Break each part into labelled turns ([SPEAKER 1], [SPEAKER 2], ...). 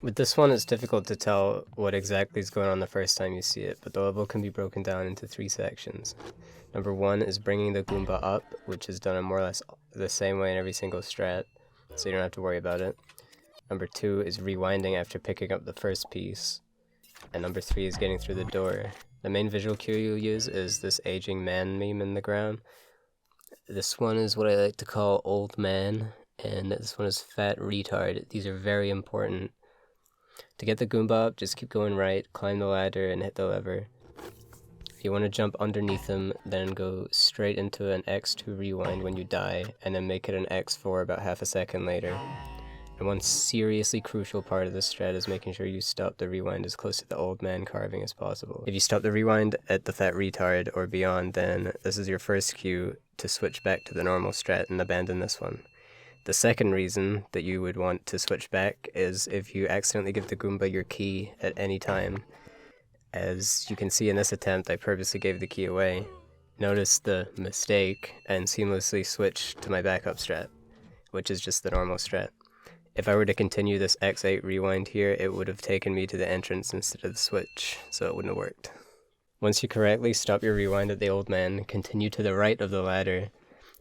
[SPEAKER 1] With this one, it's difficult to tell what exactly is going on the first time you see it, but the level can be broken down into 3 sections. Number 1 is bringing the Goomba up, which is done in more or less the same way in every single strat, so you don't have to worry about it. Number 2 is rewinding after picking up the first piece. And number 3 is getting through the door. The main visual cue you'll use is this aging man meme in the ground. This one is what I like to call old man, and this one is fat retard. These are very important. To get the Goomba up, just keep going right, climb the ladder, and hit the lever. If you want to jump underneath him, then go straight into an X2 rewind when you die, and then make it an X4 about half a second later. And one seriously crucial part of this strat is making sure you stop the rewind as close to the old man carving as possible. If you stop the rewind at the fat retard or beyond, then this is your first cue to switch back to the normal strat and abandon this one. The second reason that you would want to switch back is if you accidentally give the Goomba your key at any time. As you can see in this attempt, I purposely gave the key away. Notice the mistake and seamlessly switched to my backup strat, which is just the normal strat. If I were to continue this X8 rewind here, it would have taken me to the entrance instead of the switch, so it wouldn't have worked. Once you correctly stop your rewind at the old man, continue to the right of the ladder.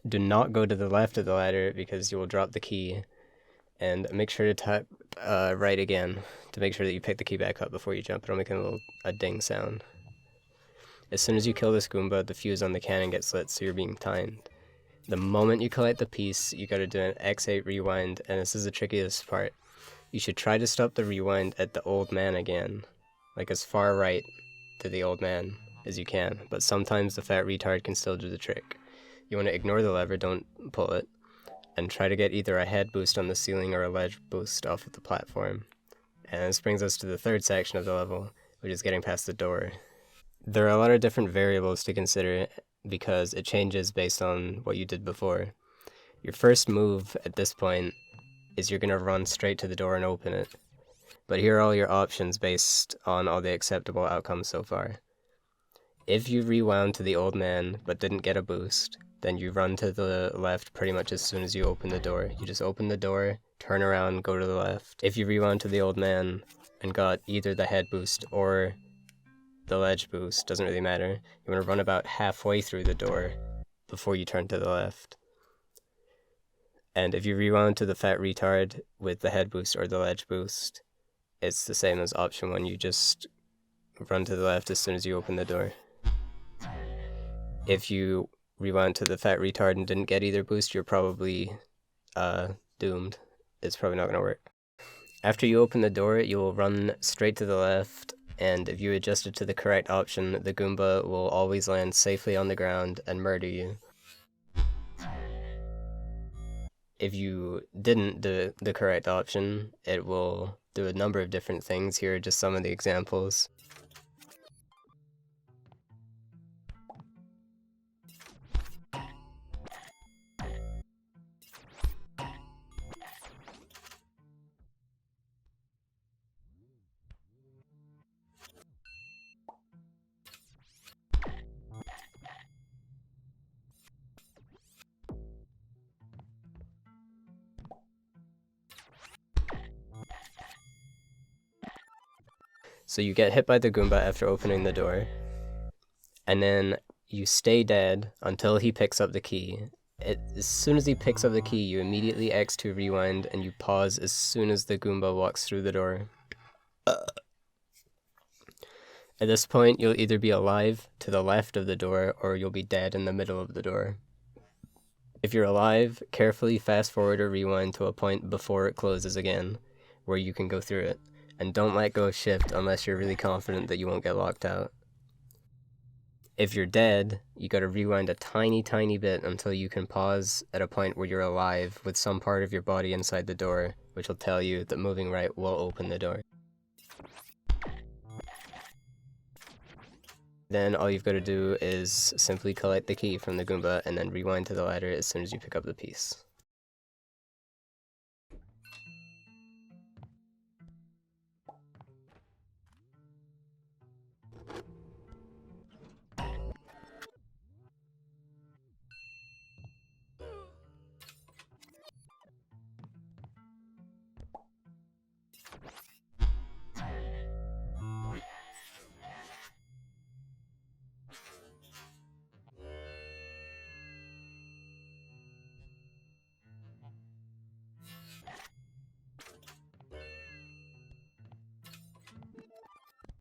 [SPEAKER 1] Do not go to the left of the ladder because you will drop the key, and make sure to tap right again to make sure that you pick the key back up before you jump. It'll make a ding sound. As soon as you kill this Goomba, the fuse on the cannon gets lit, so you're being timed. The moment you collect the piece, you gotta do an X8 rewind, and this is the trickiest part. You should try to stop the rewind at the old man again, like as far right to the old man as you can, but sometimes the fat retard can still do the trick. You want to ignore the lever, don't pull it, and try to get either a head boost on the ceiling or a ledge boost off of the platform. And this brings us to the third section of the level, which is getting past the door. There are a lot of different variables to consider because it changes based on what you did before. Your first move at this point is you're going to run straight to the door and open it. But here are all your options based on all the acceptable outcomes so far. If you rewound to the old man but didn't get a boost, then you run to the left pretty much as soon as you open the door. You just open the door, turn around, go to the left. If you rewound to the old man and got either the head boost or the ledge boost, doesn't really matter. You want to run about halfway through the door before you turn to the left. And if you rewound to the fat retard with the head boost or the ledge boost, it's the same as option 1. You just run to the left as soon as you open the door. If you rewound to the fat retard and didn't get either boost, you're probably doomed. It's probably not going to work. After you open the door, you will run straight to the left, and if you adjust it to the correct option, the Goomba will always land safely on the ground and murder you. If you didn't do the correct option, it will do a number of different things. Here are just some of the examples. So you get hit by the Goomba after opening the door, and then you stay dead until he picks up the key. As soon as he picks up the key, you immediately X2 rewind, and you pause as soon as the Goomba walks through the door. At this point, you'll either be alive to the left of the door, or you'll be dead in the middle of the door. If you're alive, carefully fast forward or rewind to a point before it closes again, where you can go through it. And don't let go of shift unless you're really confident that you won't get locked out. If you're dead, you gotta rewind a tiny bit until you can pause at a point where you're alive with some part of your body inside the door, which will tell you that moving right will open the door. Then all you've got to do is simply collect the key from the Goomba and then rewind to the ladder as soon as you pick up the piece.